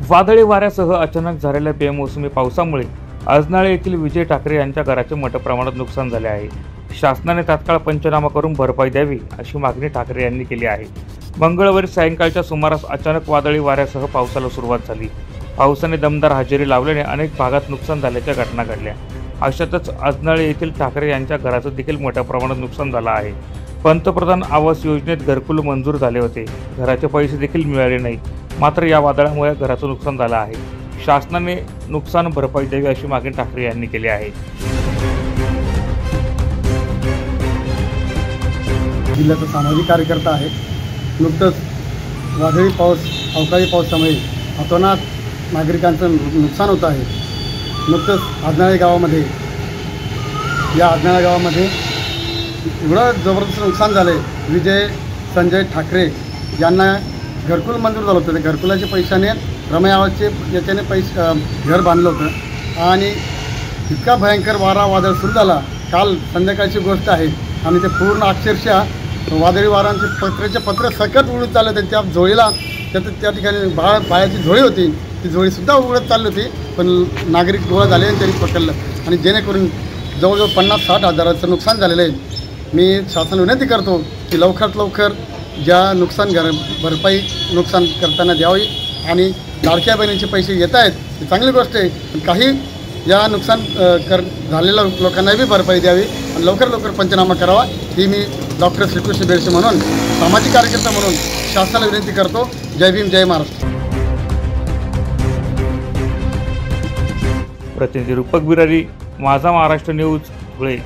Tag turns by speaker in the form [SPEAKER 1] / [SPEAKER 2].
[SPEAKER 1] वादळी वाऱ्यासह अचानक झालेल्या बेमोसमी पावसामुळे अजनाळे येथील विजय ठाकरे यांच्या घराचे मोठ्या प्रमाणात नुकसान झाले आहे। शासनाने तात्काळ पंचनामा करून भरपाई द्यावी अशी मागणी ठाकरे यांनी केली आहे। मंगळवारी सायंकाळच्या सुमारास अचानक वादळी वाऱ्यासह पावसाला सुरुवात झाली। पावसाने दमदार हजेरी लावल्याने अनेक भागात नुकसान झाल्याच्या घटना घडल्या। अशातच अजनाळे येथील ठाकरे यांच्या घराचं देखील मोठ्या प्रमाणात नुकसान झालं आहे। पंतप्रधान आवास योजनेत घरकुल मंजूर झाले होते, घराचे पैसे देखील मिळाले नाही। मात्र या वादळामुळे घराचं नुकसान झालं आहे। शासनाने नुकसान भरपाई द्यावी अशी मागणी ठाकरे यांनी केली आहे।
[SPEAKER 2] जिल्ह्याचा सामाजिक कार्यकर्ता आहे। नुकतंच वादळी पाऊस अवकाळी पावसामुळे अतोनात नागरिकांचं नुकसान होत आहे। नुकतंच अजनाळे गावामध्ये एवढं जबरदस्त नुकसान झालं आहे। विजय संजय ठाकरे यांना घरकुल मंजूर झालं होतं। त्या घरकुलाच्या पैशाने रमय आवासचे याच्याने घर बांधलं होतं आणि इतका भयंकर वारा वादळ सुरू झाला। काल संध्याकाळची गोष्ट आहे आणि ते पूर्ण अक्षरशः वादळी वारांचे पत्र सकट उडत चालले होते। त्या झोळीला त्या ठिकाणी पायाची झोळी होती, ती झोळीसुद्धा उघडत चालली होती, पण नागरिक गोळा झाले आणि त्यांनी पकडलं आणि जेणेकरून जवळजवळ 50-60 हजाराचं नुकसान झालेलं आहे। मी शासनाला विनंती करतो की लवकरात लवकर ज्या भरपाई नुकसान करताना द्यावी आणि लाडक्या बहिणीचे पैसे येत आहेत ही चांगली गोष्ट आहे, पण काही या नुकसान झालेल्या लोकांनाही भरपाई द्यावी आणि लवकर पंचनामा करावा ही मी डॉक्टर श्रीकृष्ण बेडसे म्हणून सामाजिक कार्यकर्ता म्हणून शासनाला विनंती करतो। जय भीम, जय महाराष्ट्र।
[SPEAKER 1] प्रतिनिधी रूपक बिरारी, माझा महाराष्ट्र न्यूज, धुळे।